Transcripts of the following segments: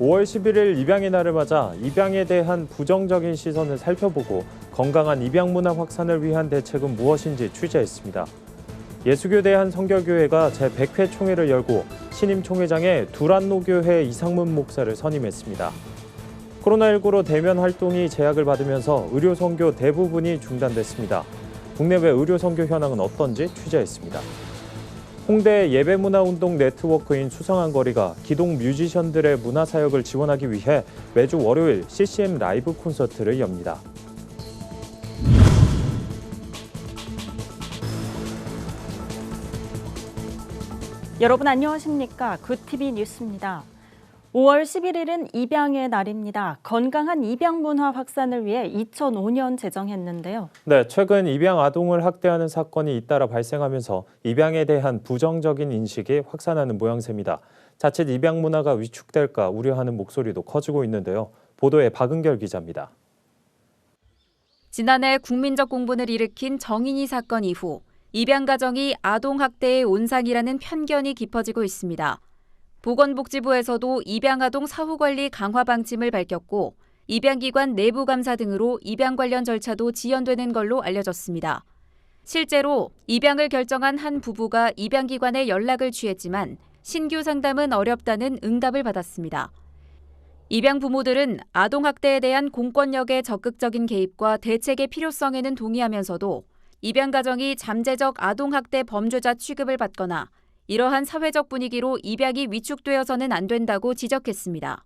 5월 11일 입양의 날을 맞아 입양에 대한 부정적인 시선을 살펴보고 건강한 입양 문화 확산을 위한 대책은 무엇인지 취재했습니다. 예수교대 한성결교회가 제100회 총회를 열고 신임 총회장에 두란노교회 이상문 목사를 선임했습니다. 코로나19로 대면 활동이 제약을 받으면서 의료 선교 대부분이 중단됐습니다. 국내외 의료 선교 현황은 어떤지 취재했습니다. 홍대 예배문화운동 네트워크인 수상한 거리가 기동 뮤지션들의 문화사역을 지원하기 위해 매주 월요일 CCM 라이브 콘서트를 엽니다. 여러분 안녕하십니까? 굿TV 뉴스입니다. 5월 11일은 입양의 날입니다. 건강한 입양 문화 확산을 위해 2005년 제정했는데요. 네, 최근 입양 아동을 학대하는 사건이 잇따라 발생하면서 입양에 대한 부정적인 인식이 확산하는 모양새입니다. 자칫 입양 문화가 위축될까 우려하는 목소리도 커지고 있는데요. 보도에 박은결 기자입니다. 지난해 국민적 공분을 일으킨 정인이 사건 이후 입양 가정이 아동 학대의 온상이라는 편견이 깊어지고 있습니다. 보건복지부에서도 입양아동 사후관리 강화 방침을 밝혔고 입양기관 내부 감사 등으로 입양 관련 절차도 지연되는 걸로 알려졌습니다. 실제로 입양을 결정한 한 부부가 입양기관에 연락을 취했지만 신규 상담은 어렵다는 응답을 받았습니다. 입양 부모들은 아동 학대에 대한 공권력의 적극적인 개입과 대책의 필요성에는 동의하면서도 입양 가정이 잠재적 아동 학대 범죄자 취급을 받거나 이러한 사회적 분위기로 입양이 위축되어서는 안 된다고 지적했습니다.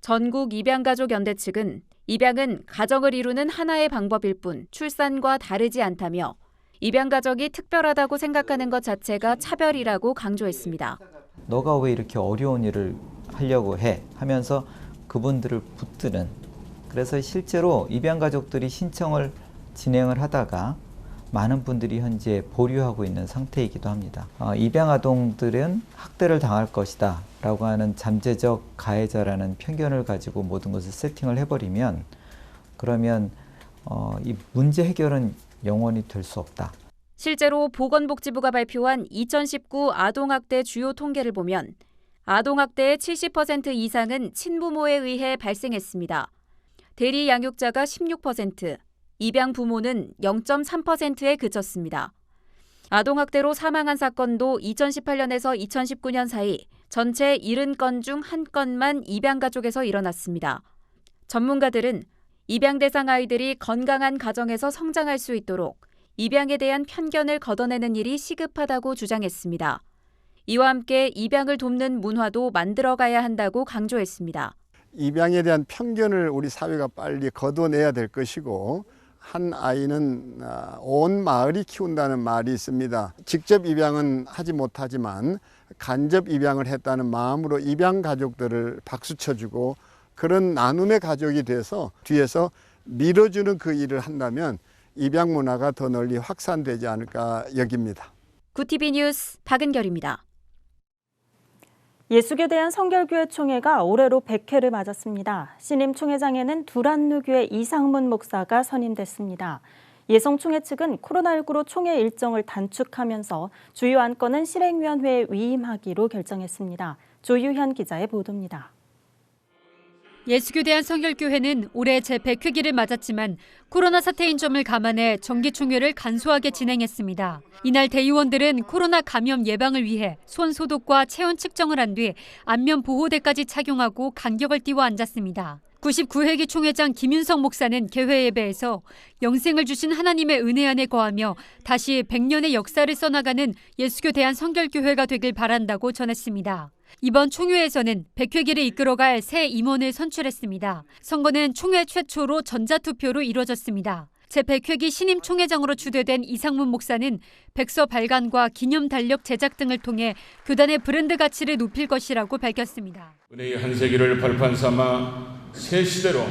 전국입양가족연대 측은 입양은 가정을 이루는 하나의 방법일 뿐 출산과 다르지 않다며 입양가족이 특별하다고 생각하는 것 자체가 차별이라고 강조했습니다. 너가 왜 이렇게 어려운 일을 하려고 해? 하면서 그분들을 붙드는, 그래서 실제로 입양가족들이 신청을 진행을 하다가 많은 분들이 현재 보류하고 있는 상태이기도 합니다. 입양아동들은 학대를 당할 것이다 라고 하는 잠재적 가해자라는 편견을 가지고 모든 것을 세팅을 해버리면 그러면 이 문제 해결은 영원히 될 수 없다. 실제로 보건복지부가 발표한 2019 아동학대 주요 통계를 보면 아동학대의 70% 이상은 친부모에 의해 발생했습니다. 대리 양육자가 16%, 입양 부모는 0.3%에 그쳤습니다. 아동학대로 사망한 사건도 2018년에서 2019년 사이 전체 70건 중 1건만 입양가족에서 일어났습니다. 전문가들은 입양 대상 아이들이 건강한 가정에서 성장할 수 있도록 입양에 대한 편견을 걷어내는 일이 시급하다고 주장했습니다. 이와 함께 입양을 돕는 문화도 만들어가야 한다고 강조했습니다. 입양에 대한 편견을 우리 사회가 빨리 걷어내야 될 것이고, 한 아이는 온 마을이 키운다는 말이 있습니다. 직접 입양은 하지 못하지만 간접 입양을 했다는 마음으로 입양 가족들을 박수 쳐주고 그런 나눔의 가족이 돼서 뒤에서 밀어주는 그 일을 한다면 입양 문화가 더 널리 확산되지 않을까 여깁니다. 굿TV 뉴스 박은결입니다. 예수교대 한성결교회 총회가 올해로 100회를 맞았습니다. 신임 총회장에는 두란노교회 이상문 목사가 선임됐습니다. 예성 총회 측은 코로나19로 총회 일정을 단축하면서 주요 안건은 실행위원회에 위임하기로 결정했습니다. 조유현 기자의 보도입니다. 예수교대 한성결교회는 올해 제100회기를 맞았지만 코로나 사태인 점을 감안해 정기총회를 간소하게 진행했습니다. 이날 대의원들은 코로나 감염 예방을 위해 손 소독과 체온 측정을 한 뒤 안면 보호대까지 착용하고 간격을 띄워 앉았습니다. 99회기 총회장 김윤석 목사는 개회 예배에서 영생을 주신 하나님의 은혜 안에 거하며 다시 100년의 역사를 써나가는 예수교 대한성결교회가 되길 바란다고 전했습니다. 이번 총회에서는 100회기를 이끌어갈 새 임원을 선출했습니다. 선거는 총회 최초로 전자투표로 이루어졌습니다. 제100회기 신임 총회장으로 추대된 이상문 목사는 백서 발간과 기념 달력 제작 등을 통해 교단의 브랜드 가치를 높일 것이라고 밝혔습니다. 은혜의 한 세기를 발판 삼아 새 시대로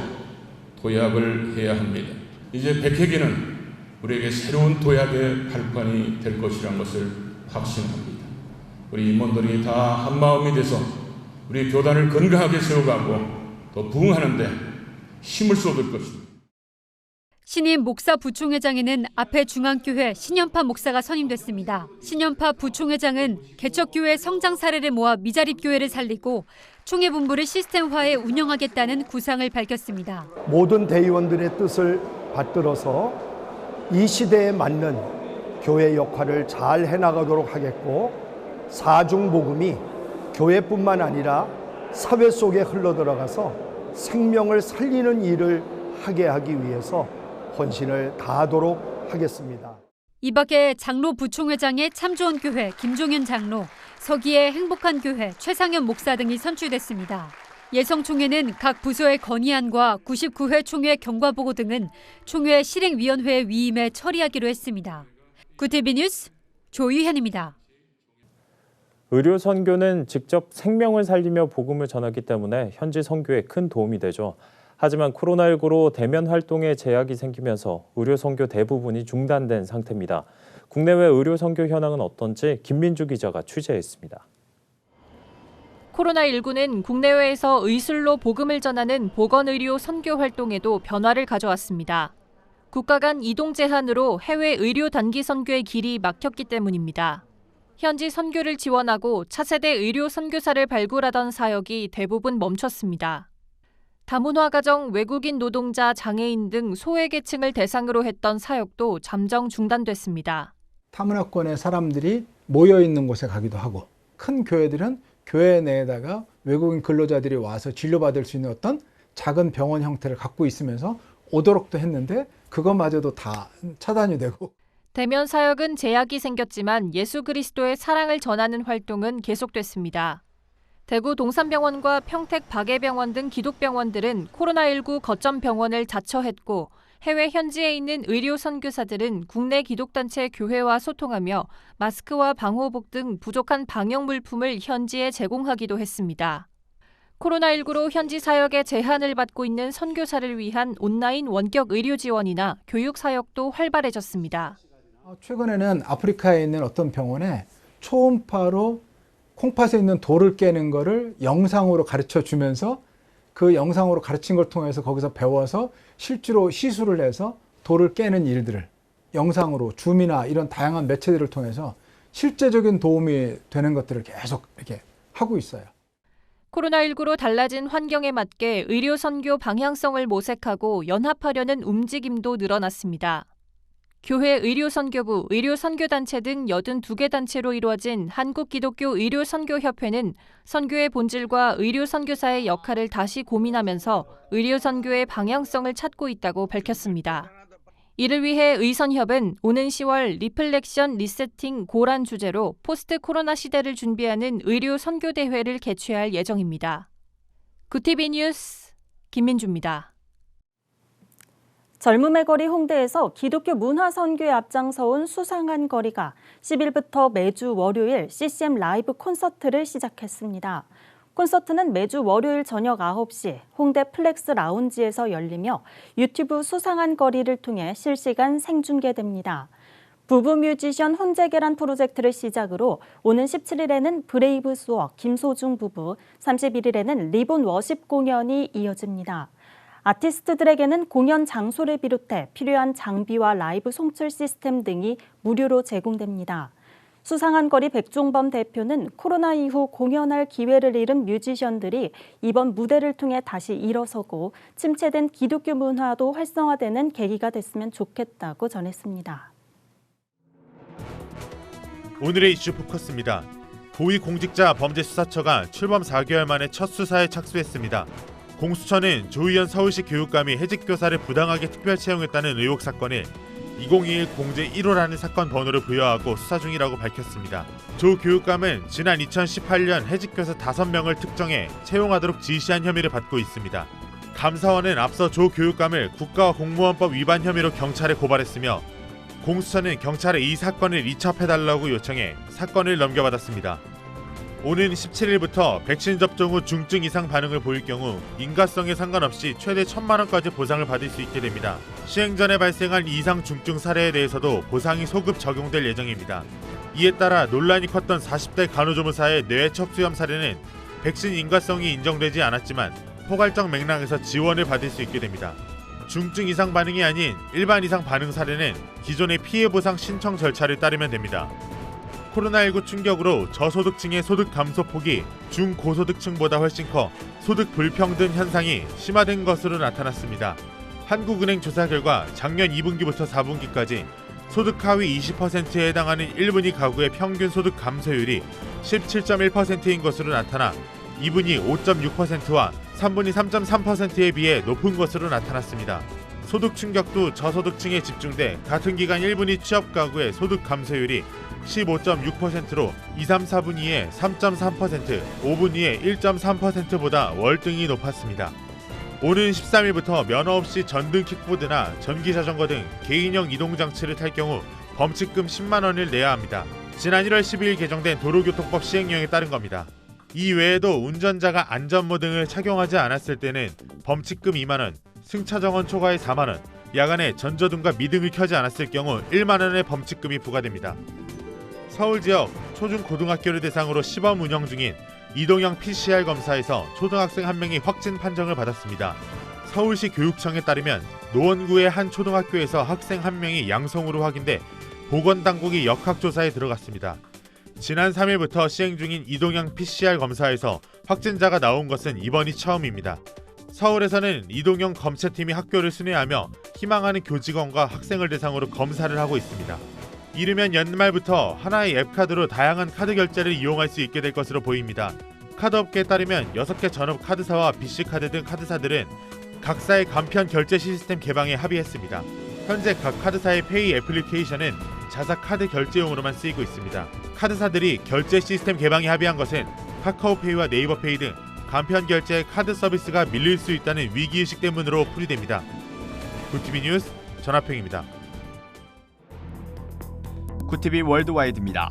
도약을 해야 합니다. 이제 100회기는 우리에게 새로운 도약의 발판이 될 것이라는 것을 확신합니다. 우리 임원들이 다 한마음이 돼서 우리 교단을 건강하게 세워가고 더 부흥하는 데 힘을 쏟을 것입니다. 신임 목사 부총회장에는 앞에 중앙교회 신연파 목사가 선임됐습니다. 신연파 부총회장은 개척교회 성장 사례를 모아 미자립교회를 살리고 총회본부를 시스템화해 운영하겠다는 구상을 밝혔습니다. 모든 대의원들의 뜻을 받들어서 이 시대에 맞는 교회 역할을 잘 해나가도록 하겠고, 사중복음이 교회뿐만 아니라 사회 속에 흘러들어가서 생명을 살리는 일을 하게 하기 위해서 헌신을 다하도록 하겠습니다. 이 밖에 장로 부총회장에 참좋은 교회 김종현 장로, 서기의 행복한 교회 최상현 목사 등이 선출됐습니다. 예성총회는 각 부서의 건의안과 99회 총회 경과보고 등은 총회 실행위원회에 위임해 처리하기로 했습니다. 구티비 뉴스 조유현입니다. 의료 선교는 직접 생명을 살리며 복음을 전하기 때문에 현지 선교에 큰 도움이 되죠. 하지만 코로나19로 대면 활동에 제약이 생기면서 의료 선교 대부분이 중단된 상태입니다. 국내외 의료 선교 현황은 어떤지 김민주 기자가 취재했습니다. 코로나19는 국내외에서 의술로 복음을 전하는 보건의료 선교 활동에도 변화를 가져왔습니다. 국가 간 이동 제한으로 해외 의료 단기 선교의 길이 막혔기 때문입니다. 현지 선교를 지원하고 차세대 의료 선교사를 발굴하던 사역이 대부분 멈췄습니다. 다문화 가정, 외국인 노동자, 장애인 등 소외계층을 대상으로 했던 사역도 잠정 중단됐습니다. 타문화권의 사람들이 모여있는 곳에 가기도 하고, 큰 교회들은 교회 내에다가 외국인 근로자들이 와서 진료받을 수 있는 어떤 작은 병원 형태를 갖고 있으면서 오도록도 했는데 그것마저도 다 차단이 되고. 대면 사역은 제약이 생겼지만 예수 그리스도의 사랑을 전하는 활동은 계속됐습니다. 대구 동산병원과 평택 박예병원 등 기독병원들은 코로나19 거점 병원을 자처했고, 해외 현지에 있는 의료 선교사들은 국내 기독단체 교회와 소통하며 마스크와 방호복 등 부족한 방역 물품을 현지에 제공하기도 했습니다. 코로나19로 현지 사역에 제한을 받고 있는 선교사를 위한 온라인 원격 의료 지원이나 교육 사역도 활발해졌습니다. 최근에는 아프리카에 있는 어떤 병원에 초음파로 콩팥에 있는 돌을 깨는 거를 영상으로 가르쳐 주면서 그 영상으로 가르친 걸 통해서 거기서 배워서 실제로 시술을 해서 돌을 깨는 일들을 영상으로 줌이나 이런 다양한 매체들을 통해서 실제적인 도움이 되는 것들을 계속 이렇게 하고 있어요. 코로나19로 달라진 환경에 맞게 의료 선교 방향성을 모색하고 연합하려는 움직임도 늘어났습니다. 교회 의료선교부, 의료선교단체 등 82개 단체로 이루어진 한국기독교의료선교협회는 선교의 본질과 의료선교사의 역할을 다시 고민하면서 의료선교의 방향성을 찾고 있다고 밝혔습니다. 이를 위해 의선협은 오는 10월 리플렉션 리세팅 고란 주제로 포스트 코로나 시대를 준비하는 의료선교대회를 개최할 예정입니다. 구티비 뉴스 김민주입니다. 젊음의 거리 홍대에서 기독교 문화 선교에 앞장서온 수상한 거리가 10일부터 매주 월요일 CCM 라이브 콘서트를 시작했습니다. 콘서트는 매주 월요일 저녁 9시 홍대 플렉스 라운지에서 열리며 유튜브 수상한 거리를 통해 실시간 생중계됩니다. 부부 뮤지션 혼재계란 프로젝트를 시작으로 오는 17일에는 브레이브 수어 김소중 부부, 31일에는 리본 워십 공연이 이어집니다. 아티스트들에게는 공연 장소를 비롯해 필요한 장비와 라이브 송출 시스템 등이 무료로 제공됩니다. 수상한 거리 백종범 대표는 코로나 이후 공연할 기회를 잃은 뮤지션들이 이번 무대를 통해 다시 일어서고 침체된 기독교 문화도 활성화되는 계기가 됐으면 좋겠다고 전했습니다. 오늘의 이슈 포커스입니다. 고위공직자범죄수사처가 출범 4개월 만에 첫 수사에 착수했습니다. 공수처는 조희연 서울시 교육감이 해직교사를 부당하게 특별 채용했다는 의혹 사건을 2021 공제 1호라는 사건 번호를 부여하고 수사 중이라고 밝혔습니다. 조 교육감은 지난 2018년 해직교사 5명을 특정해 채용하도록 지시한 혐의를 받고 있습니다. 감사원은 앞서 조 교육감을 국가공무원법 위반 혐의로 경찰에 고발했으며 공수처는 경찰에 이 사건을 이첩해달라고 요청해 사건을 넘겨받았습니다. 오는 17일부터 백신 접종 후 중증 이상 반응을 보일 경우 인과성에 상관없이 최대 1,000만 원까지 보상을 받을 수 있게 됩니다. 시행 전에 발생한 이상 중증 사례에 대해서도 보상이 소급 적용될 예정입니다. 이에 따라 논란이 컸던 40대 간호조무사의 뇌척수염 사례는 백신 인과성이 인정되지 않았지만 포괄적 맥락에서 지원을 받을 수 있게 됩니다. 중증 이상 반응이 아닌 일반 이상 반응 사례는 기존의 피해 보상 신청 절차를 따르면 됩니다. 코로나19 충격으로 저소득층의 소득 감소 폭이 중고소득층보다 훨씬 커 소득 불평등 현상이 심화된 것으로 나타났습니다. 한국은행 조사 결과 작년 2분기부터 4분기까지 소득 하위 20%에 해당하는 1분위 가구의 평균 소득 감소율이 17.1%인 것으로 나타나 2분위 5.6%와 3분위 3.3%에 비해 높은 것으로 나타났습니다. 소득 충격도 저소득층에 집중돼 같은 기간 1분위 취업 가구의 소득 감소율이 15.6%로 2, 3, 4분위의 3.3%, 5분위의 1.3%보다 월등히 높았습니다. 오는 13일부터 면허 없이 전등 킥보드나 전기자전거 등 개인형 이동장치를 탈 경우 범칙금 10만 원을 내야 합니다. 지난 1월 12일 개정된 도로교통법 시행령에 따른 겁니다. 이 외에도 운전자가 안전모 등을 착용하지 않았을 때는 범칙금 2만 원, 승차정원 초과에 4만 원, 야간에 전조등과 미등을 켜지 않았을 경우 1만 원의 범칙금이 부과됩니다. 서울 지역 초중고등학교를 대상으로 시범 운영 중인 이동형 PCR 검사에서 초등학생 1명이 확진 판정을 받았습니다. 서울시 교육청에 따르면 노원구의 한 초등학교에서 학생 1명이 양성으로 확인돼 보건당국이 역학조사에 들어갔습니다. 지난 3일부터 시행 중인 이동형 PCR 검사에서 확진자가 나온 것은 이번이 처음입니다. 서울에서는 이동형 검체팀이 학교를 순회하며 희망하는 교직원과 학생을 대상으로 검사를 하고 있습니다. 이르면 연말부터 하나의 앱카드로 다양한 카드 결제를 이용할 수 있게 될 것으로 보입니다. 카드업계에 따르면 6개 전업 카드사와 BC카드 등 카드사들은 각사의 간편 결제 시스템 개방에 합의했습니다. 현재 각 카드사의 페이 애플리케이션은 자사 카드 결제용으로만 쓰이고 있습니다. 카드사들이 결제 시스템 개방에 합의한 것은 카카오페이와 네이버페이 등 간편 결제 카드 서비스가 밀릴 수 있다는 위기의식 때문으로 풀이됩니다. 굿TV 뉴스 전하평입니다. 굿TV 월드와이드입니다.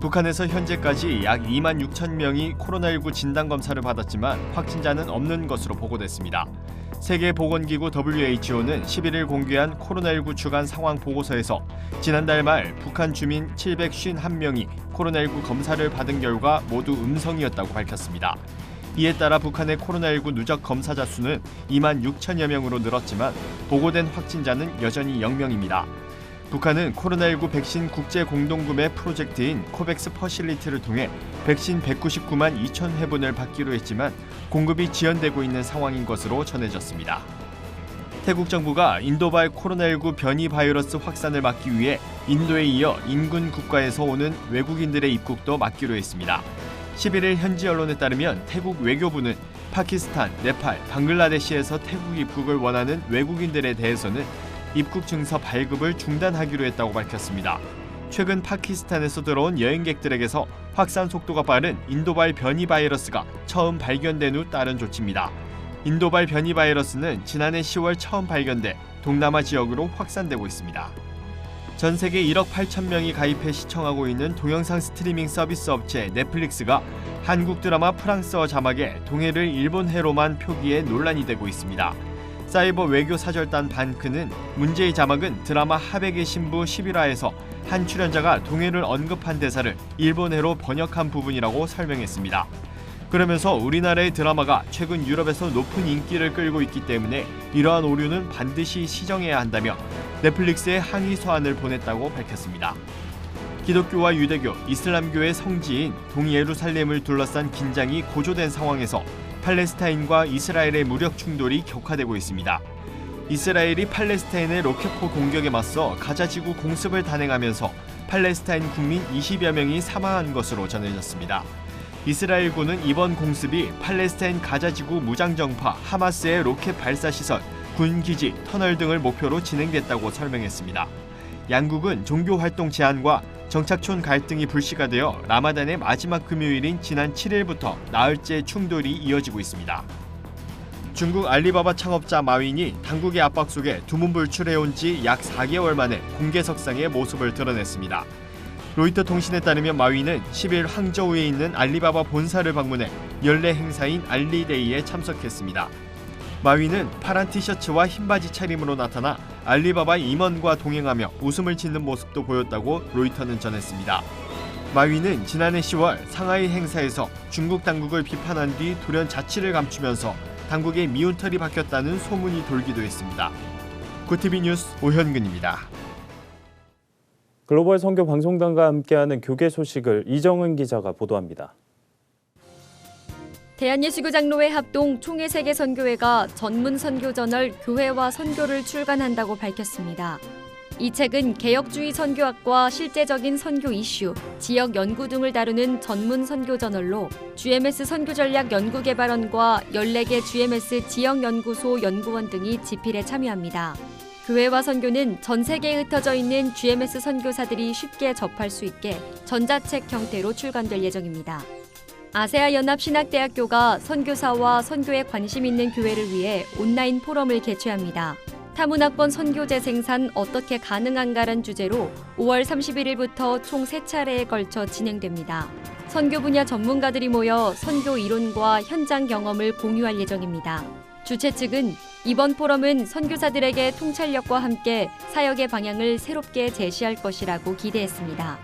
북한에서 현재까지 약 2만 6천 명이 코로나19 진단검사를 받았지만 확진자는 없는 것으로 보고됐습니다. 세계보건기구 WHO는 11일 공개한 코로나19 주간 상황 보고서에서 지난달 말 북한 주민 751명이 코로나19 검사를 받은 결과 모두 음성이었다고 밝혔습니다. 이에 따라 북한의 코로나19 누적 검사자 수는 2만 6천여 명으로 늘었지만 보고된 확진자는 여전히 0명입니다. 북한은 코로나19 백신 국제 공동구매 프로젝트인 코백스 퍼실리티를 통해 백신 199만 2천 회분을 받기로 했지만 공급이 지연되고 있는 상황인 것으로 전해졌습니다. 태국 정부가 인도발 코로나19 변이 바이러스 확산을 막기 위해 인도에 이어 인근 국가에서 오는 외국인들의 입국도 막기로 했습니다. 11일 현지 언론에 따르면 태국 외교부는 파키스탄, 네팔, 방글라데시에서 태국 입국을 원하는 외국인들에 대해서는 입국 증서 발급을 중단하기로 했다고 밝혔습니다. 최근 파키스탄에서 들어온 여행객들에게서 확산 속도가 빠른 인도발 변이 바이러스가 처음 발견된 후 따른 조치입니다. 인도발 변이 바이러스는 지난해 10월 처음 발견돼 동남아 지역으로 확산되고 있습니다. 전 세계 1억 8천 명이 가입해 시청하고 있는 동영상 스트리밍 서비스 업체 넷플릭스가 한국 드라마 프랑스어 자막에 동해를 일본해로만 표기해 논란이 되고 있습니다. 사이버 외교 사절단 반크는 문제의 자막은 드라마 하백의 신부 11화에서 한 출연자가 동해를 언급한 대사를 일본해로 번역한 부분이라고 설명했습니다. 그러면서 우리나라의 드라마가 최근 유럽에서 높은 인기를 끌고 있기 때문에 이러한 오류는 반드시 시정해야 한다며 넷플릭스에 항의 서한을 보냈다고 밝혔습니다. 기독교와 유대교, 이슬람교의 성지인 동예루살렘을 둘러싼 긴장이 고조된 상황에서 팔레스타인과 이스라엘의 무력 충돌이 격화되고 있습니다. 이스라엘이 팔레스타인의 로켓포 공격에 맞서 가자지구 공습을 단행하면서 팔레스타인 국민 20여 명이 사망한 것으로 전해졌습니다. 이스라엘군은 이번 공습이 팔레스타인 가자지구 무장정파 하마스의 로켓 발사시설, 군기지, 터널 등을 목표로 진행됐다고 설명했습니다. 양국은 종교활동 제한과 정착촌 갈등이 불씨가 되어 라마단의 마지막 금요일인 지난 7일부터 나흘째 충돌이 이어지고 있습니다. 중국 알리바바 창업자 마윈이 당국의 압박 속에 두문불출해온 지 약 4개월 만에 공개석상의 모습을 드러냈습니다. 로이터 통신에 따르면 마윈은 10일 항저우에 있는 알리바바 본사를 방문해 연례 행사인 알리데이에 참석했습니다. 마윈은 파란 티셔츠와 흰 바지 차림으로 나타나 알리바바 임원과 동행하며 웃음을 짓는 모습도 보였다고 로이터는 전했습니다. 마윈은 지난해 10월 상하이 행사에서 중국 당국을 비판한 뒤 돌연 자취를 감추면서 당국의 미운털이 박혔다는 소문이 돌기도 했습니다. 구티비 뉴스 오현근입니다. 글로벌 선교 방송단과 함께하는 교계 소식을 이정은 기자가 보도합니다. 대한예수교 장로회 합동 총회 세계 선교회가 전문 선교 저널 교회와 선교를 출간한다고 밝혔습니다. 이 책은 개혁주의 선교학과 실제적인 선교 이슈, 지역 연구 등을 다루는 전문 선교 저널로 GMS 선교전략연구개발원과 14개 GMS 지역연구소 연구원 등이 집필에 참여합니다. 교회와 선교는 전 세계에 흩어져 있는 GMS 선교사들이 쉽게 접할 수 있게 전자책 형태로 출간될 예정입니다. 아세아 연합 신학대학교가 선교사와 선교에 관심 있는 교회를 위해 온라인 포럼을 개최합니다. 타문학번 선교 재생산 어떻게 가능한가란 주제로 5월 31일부터 총 3차례에 걸쳐 진행됩니다. 선교 분야 전문가들이 모여 선교 이론과 현장 경험을 공유할 예정입니다. 주최 측은 이번 포럼은 선교사들에게 통찰력과 함께 사역의 방향을 새롭게 제시할 것이라고 기대했습니다.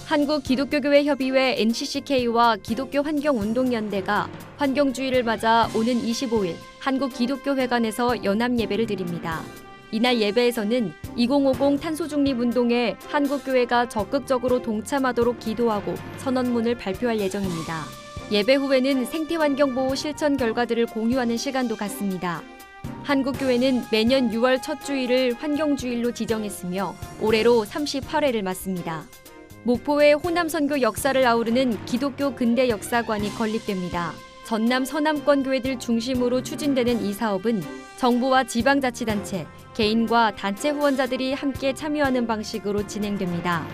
한국기독교교회협의회 NCCK와 기독교환경운동연대가 환경주의를 맞아 오는 25일 한국기독교회관에서 연합예배를 드립니다. 이날 예배에서는 2050 탄소중립운동에 한국교회가 적극적으로 동참하도록 기도하고 선언문을 발표할 예정입니다. 예배 후에는 생태환경보호 실천 결과들을 공유하는 시간도 갖습니다. 한국교회는 매년 6월 첫 주일을 환경주일로 지정했으며 올해로 38회를 맞습니다. 목포의 호남선교 역사를 아우르는 기독교 근대 역사관이 건립됩니다. 전남 서남권 교회들 중심으로 추진되는 이 사업은 정부와 지방자치단체, 개인과 단체 후원자들이 함께 참여하는 방식으로 진행됩니다.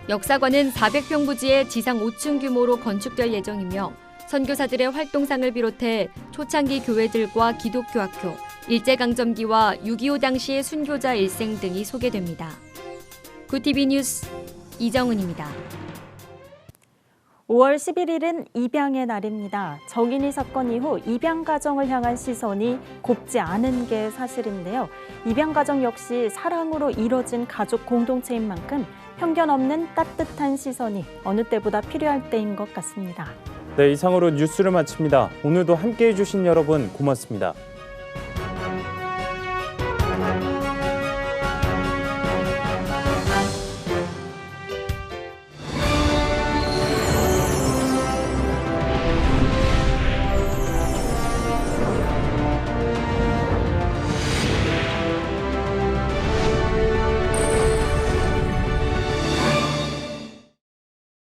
역사관은 400평 부지의 지상 5층 규모로 건축될 예정이며 선교사들의 활동상을 비롯해 초창기 교회들과 기독교 학교, 일제강점기와 6.25 당시의 순교자 일생 등이 소개됩니다. 구티비 뉴스 이정은입니다. 5월 11일은 입양의 날입니다. 정인이 사건 이후 입양 가정을 향한 시선이 곱지 않은 게 사실인데요. 입양 가정 역시 사랑으로 이뤄진 가족 공동체인 만큼 편견 없는 따뜻한 시선이 어느 때보다 필요할 때인 것 같습니다. 네, 이상으로 뉴스를 마칩니다. 오늘도 함께해 주신 여러분 고맙습니다.